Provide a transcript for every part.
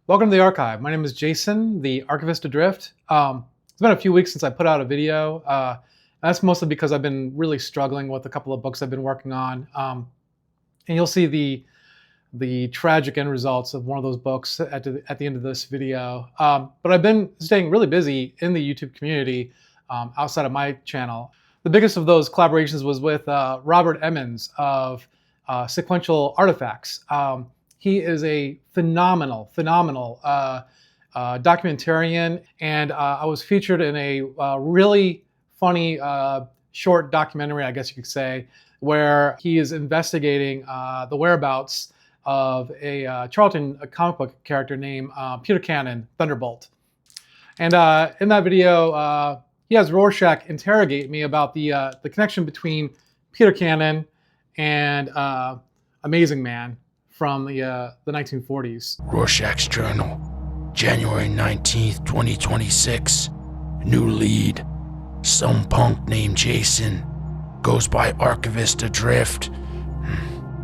Welcome to the archive. My name is Jason, the archivist adrift. It's been a few weeks since I put out a video. That's mostly because I've been really struggling with a couple of books I've been working on. And you'll see the tragic end results of one of those books at the end of this video. But I've been staying really busy in the YouTube community outside of my channel. The biggest of those collaborations was with Robert Emmons of Sequential Artifacts. He is a phenomenal documentarian, and I was featured in a really funny short documentary, I guess you could say, where he is investigating the whereabouts of a Charlton comic book character named Peter Cannon, Thunderbolt. And in that video, he has Rorschach interrogate me about the connection between Peter Cannon and Amazing Man from the 1940s. Rorschach's Journal, January 19th, 2026. New lead. Some punk named Jason. Goes by Archivist Adrift.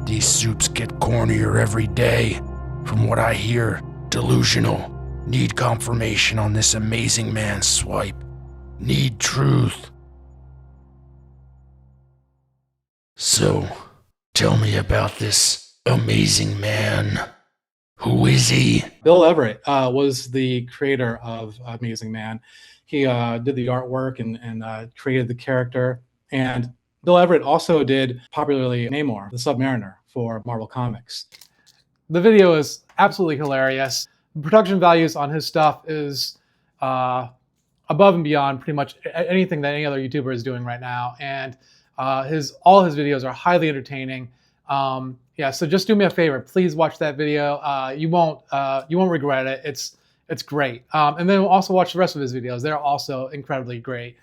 These soups get cornier every day. From what I hear, delusional. Need confirmation on this Amazing Man swipe. Need truth. So, tell me about this Amazing Man. Who is he? Bill Everett was the creator of Amazing Man. He did the artwork and created the character. And Bill Everett also did popularly Namor, the Submariner, for Marvel Comics. The video is absolutely hilarious. The production values on his stuff is above and beyond pretty much anything that any other YouTuber is doing right now. And all his videos are highly entertaining. Yeah, so just do me a favor. Please watch that video. You won't regret it. It's great. And then also watch the rest of his videos. They're also incredibly great.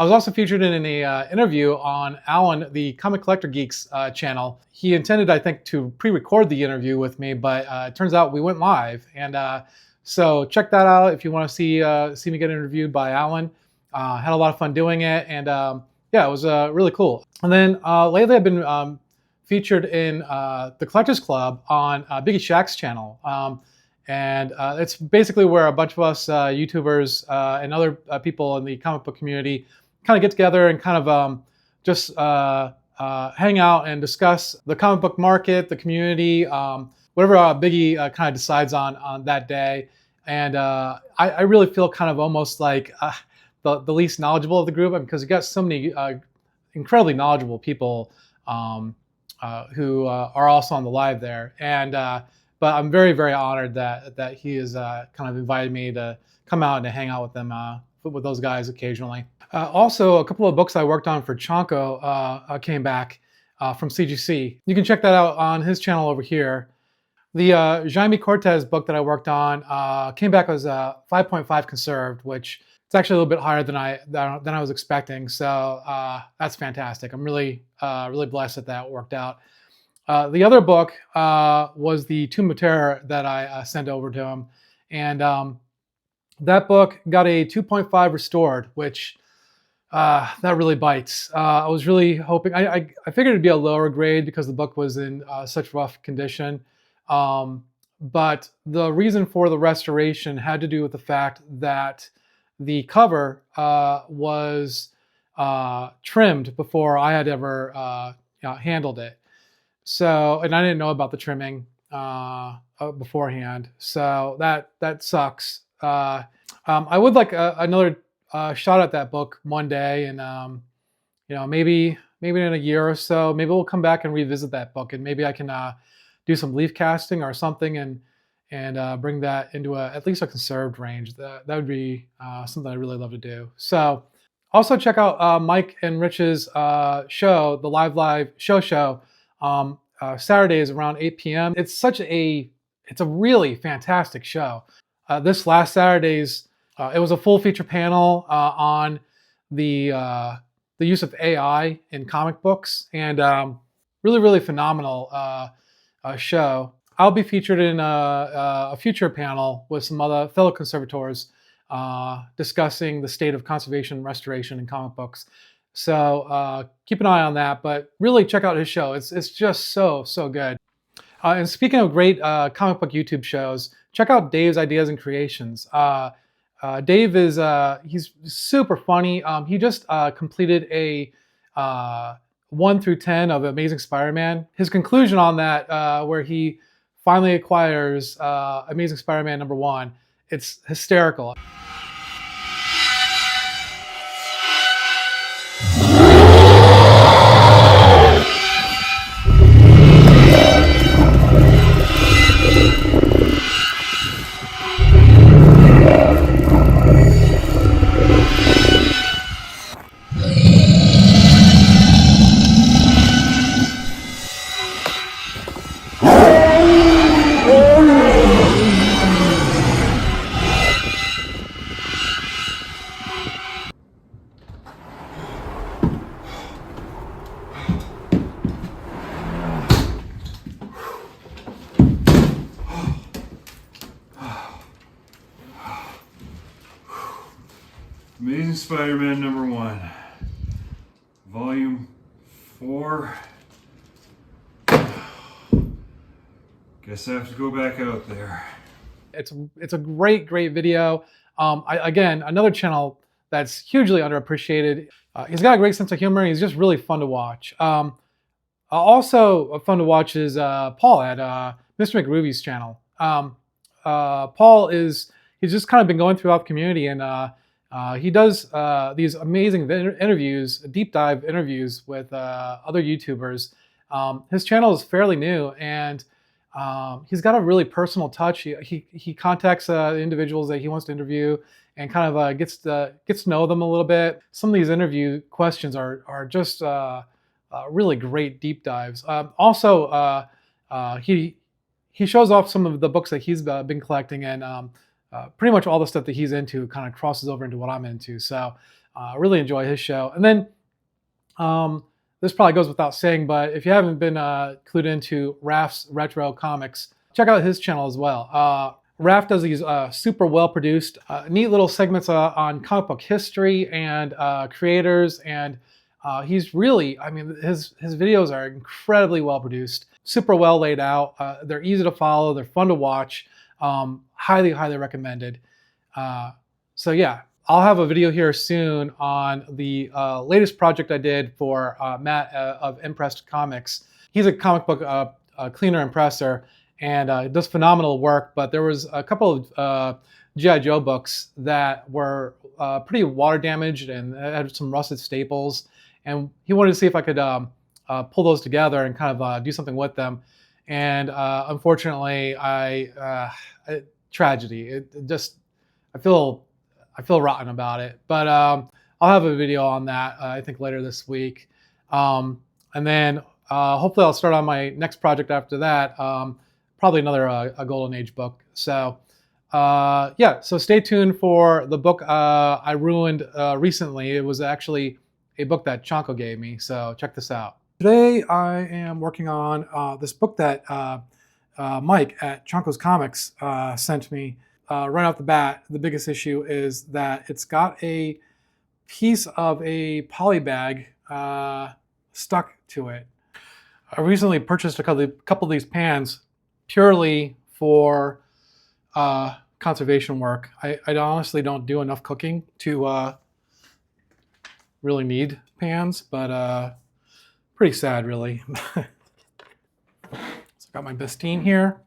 I was also featured in an interview on Alan, the Comic Collector Geeks channel. He intended, I think, to pre-record the interview with me, but it turns out we went live. And so check that out if you want to see me get interviewed by Alan. Had a lot of fun doing it, and yeah, it was really cool. And then lately I've been featured in the Collectors Club on Biggie Shaq's channel. And it's basically where a bunch of us YouTubers and other people in the comic book community kind of get together and kind of just hang out and discuss the comic book market, the community, whatever Biggie kind of decides on that day. And I really feel kind of almost like the least knowledgeable of the group, because you got so many incredibly knowledgeable people who are also on the live there. And but I'm very, very honored that he has kind of invited me to come out and to hang out with them, with those guys occasionally. Also, a couple of books I worked on for Chonko came back from CGC. You can check that out on his channel over here. The Jaime Cortez book that I worked on came back as 5.5 conserved, which it's actually a little bit higher than I was expecting. So that's fantastic. I'm really blessed that worked out. The other book was the Tomb of Terror that I sent over to him. And that book got a 2.5 restored, which that really bites. I was really hoping, I figured it'd be a lower grade because the book was in such rough condition. But the reason for the restoration had to do with the fact that the cover was trimmed before I had ever handled it. So, and I didn't know about the trimming beforehand. So that sucks. I would like another shot at that book one day, and maybe in a year or so, maybe we'll come back and revisit that book, and maybe I can do some leaf casting or something, and bring that into at least a conserved range. That would be something I'd really love to do. So also check out Mike and Rich's show, the live show. Saturdays around 8 p.m. It's a really fantastic show. This last Saturday's, it was a full feature panel on the use of AI in comic books, and really phenomenal show. I'll be featured in a future panel with some other fellow conservators discussing the state of conservation and restoration in comic books. So keep an eye on that, but really check out his show. It's just so good. And speaking of great comic book YouTube shows, check out Dave's ideas and creations. Dave is he's super funny. He just completed a 1 through 10 of Amazing Spider-Man. His conclusion on that, where he finally acquires Amazing Spider-Man #1, it's hysterical. Amazing Spider-Man #1, Volume 4. Guess I have to go back out there. It's a great video. Again, another channel that's hugely underappreciated. He's got a great sense of humor. He's just really fun to watch. Also fun to watch is Paul at Mr. McRuby's channel. Paul he's just kind of been going throughout the community, and he does these amazing interviews, deep dive interviews with other YouTubers. His channel is fairly new, and he's got a really personal touch. He contacts individuals that he wants to interview, and kind of gets to know them a little bit. Some of these interview questions are just really great deep dives. Also, he shows off some of the books that he's been collecting, and pretty much all the stuff that he's into kind of crosses over into what I'm into. So I really enjoy his show. And then this probably goes without saying, but if you haven't been clued into Raph's Retro Comics, check out his channel as well. Raph does these super well-produced, neat little segments on comic book history and creators, and he's really, I mean, his videos are incredibly well-produced, super well laid out. They're easy to follow, they're fun to watch. Highly recommended. So yeah, I'll have a video here soon on the latest project I did for Matt of Impressed Comics. He's a comic book cleaner and presser, and does phenomenal work, but there was a couple of G.I. Joe books that were pretty water damaged and had some rusted staples, and he wanted to see if I could pull those together and kind of do something with them. And unfortunately, tragedy. I feel rotten about it. But I'll have a video on that, I think later this week. And then hopefully I'll start on my next project after that. Probably another a Golden Age book. So yeah, so stay tuned for the book I ruined recently. It was actually a book that Chanko gave me. So check this out. Today I am working on this book that Mike at Chanko's Comics sent me. Right off the bat, the biggest issue is that it's got a piece of a poly bag stuck to it. I recently purchased a couple of these pans purely for conservation work. I honestly don't do enough cooking to really need pans, but pretty sad, really. So I got my Bastine here.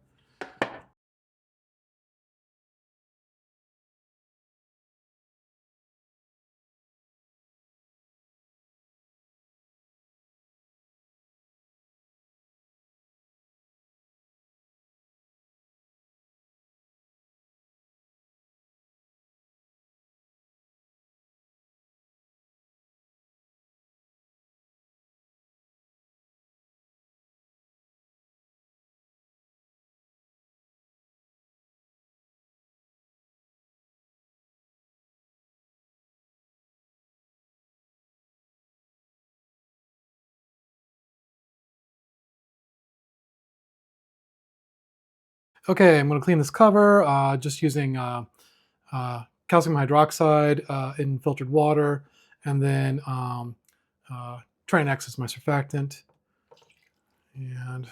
Okay, I'm going to clean this cover just using calcium hydroxide in filtered water, and then Trinax is my surfactant. And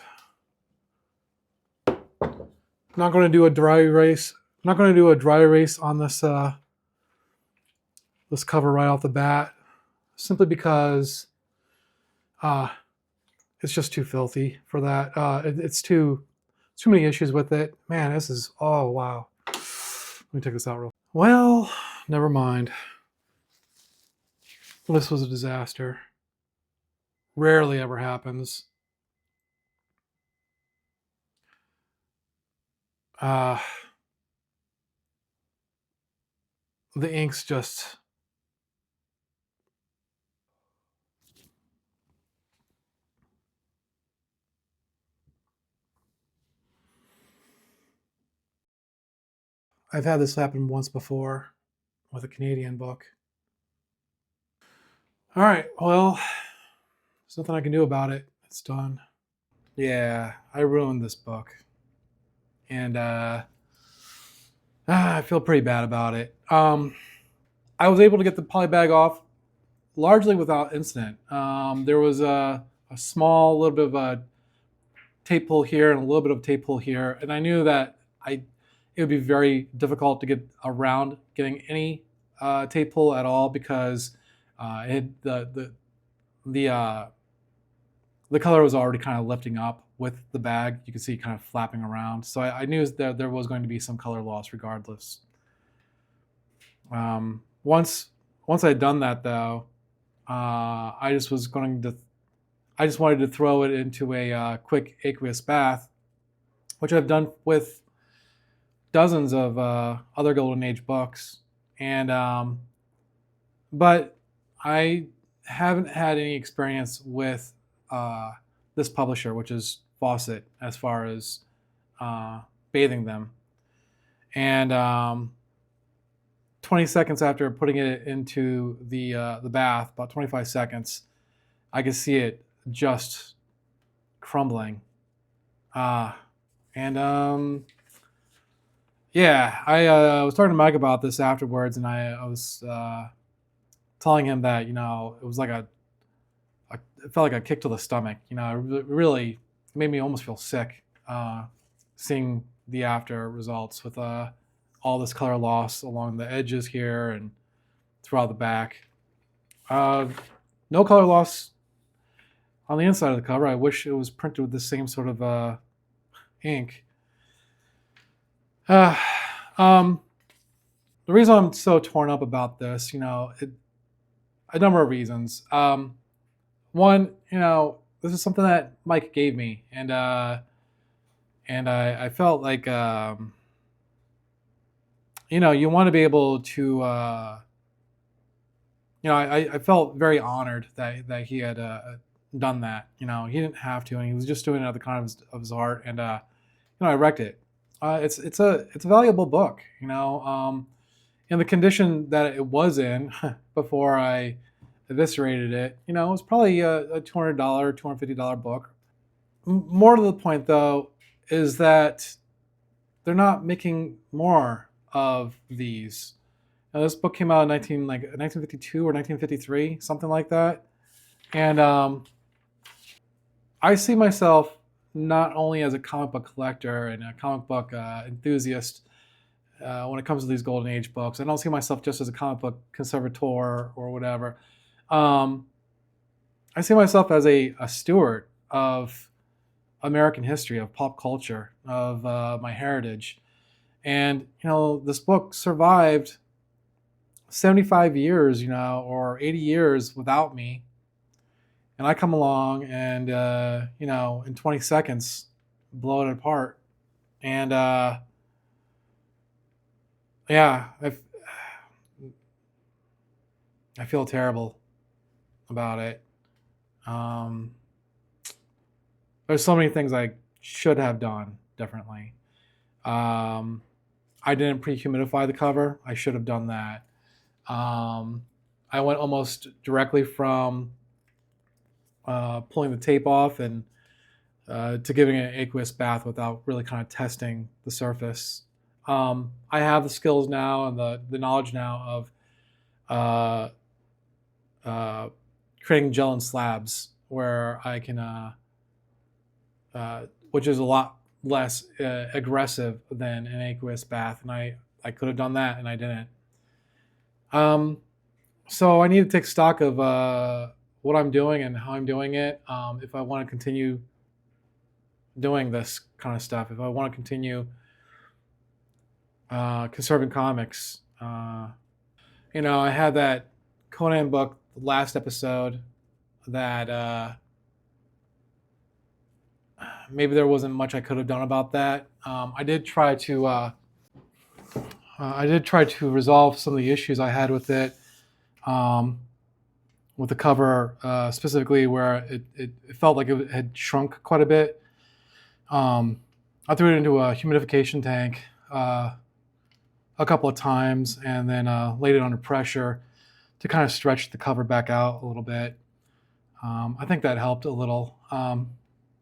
not going to do a dry erase. I'm not going to do a dry erase on this this cover right off the bat, simply because it's just too filthy for that. It's too many issues with it. Man, this is, oh wow. Let me take this out real. Well, never mind. This was a disaster. Rarely ever happens. The ink's just, I've had this happen once before with a Canadian book. All right, well, there's nothing I can do about it. It's done. Yeah, I ruined this book. And I feel pretty bad about it. I was able to get the polybag off largely without incident. There was a small little bit of a tape pull here and a little bit of tape pull here, and I knew that it would be very difficult to get around getting any tape pull at all, because the color was already kind of lifting up with the bag. You can see it kind of flapping around. So I knew that there was going to be some color loss regardless. Once I'd done that though, I just wanted to throw it into a quick aqueous bath, which I've done with dozens of other Golden Age books, and but I haven't had any experience with this publisher, which is Fawcett, as far as bathing them. And 20 seconds after putting it into the bath, about 25 seconds, I could see it just crumbling. Yeah, I was talking to Mike about this afterwards, and I was telling him that, it was like it felt like a kick to the stomach. It really made me almost feel sick seeing the after results with all this color loss along the edges here and throughout the back. No color loss on the inside of the cover. I wish it was printed with the same sort of ink. The reason I'm so torn up about this, a number of reasons. One, this is something that Mike gave me, and I felt like, you want to be able to, I felt very honored that he had done that. He didn't have to, and he was just doing it out of the kind of his heart, and I wrecked it. It's a valuable book, in the condition that it was in before I eviscerated it. It was probably a $200, $250 book. More to the point, though, is that they're not making more of these. Now, this book came out in 1952 or 1953, something like that. And I see myself not only as a comic book collector and a comic book enthusiast when it comes to these Golden Age books. I don't see myself just as a comic book conservator or whatever. I see myself as a steward of American history, of pop culture, of my heritage. And, this book survived 75 years, or 80 years without me. And I come along and, in 20 seconds, blow it apart. And, yeah, I feel terrible about it. There's so many things I should have done differently. I didn't pre-humidify the cover. I should have done that. I went almost directly from pulling the tape off and to giving it an aqueous bath without really kind of testing the surface. I have the skills now and the knowledge now of creating gel and slabs, where I can, which is a lot less aggressive than an aqueous bath, and I could have done that, and I didn't. So I need to take stock of what I'm doing and how I'm doing it. If I want to continue doing this kind of stuff, if I want to continue conserving comics. I had that Conan book last episode that maybe there wasn't much I could have done about that. I did try to resolve some of the issues I had with it, with the cover specifically, where it felt like it had shrunk quite a bit. I threw it into a humidification tank a couple of times, and then laid it under pressure to kind of stretch the cover back out a little bit. I think that helped a little.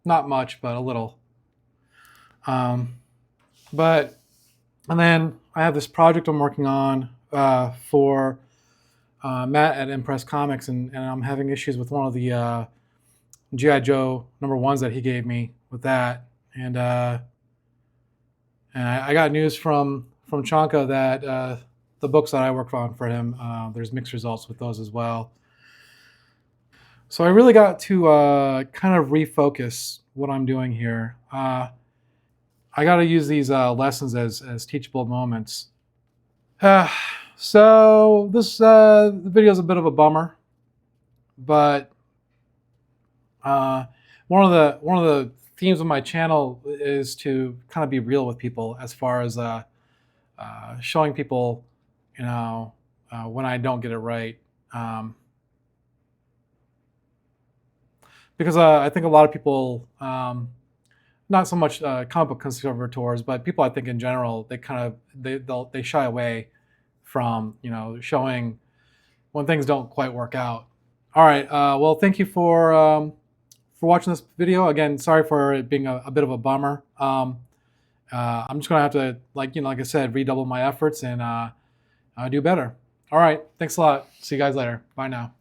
Not much, but a little. And then I have this project I'm working on for Matt at Impress Comics, and I'm having issues with one of the G.I. Joe #1s that he gave me with that. And I got news from Chanka that the books that I work on for him, there's mixed results with those as well. So I really got to kind of refocus what I'm doing here. I got to use these lessons as teachable moments. So this video is a bit of a bummer, but one of the themes of my channel is to kind of be real with people, as far as showing people, when I don't get it right. Because I think a lot of people, not so much comic book conservators, but people I think in general, they shy away from showing when things don't quite work out. All right, well, thank you for watching this video. Again, sorry for it being a bit of a bummer. I'm just gonna have to, like I said, redouble my efforts and do better. All right, thanks a lot. See you guys later. Bye now.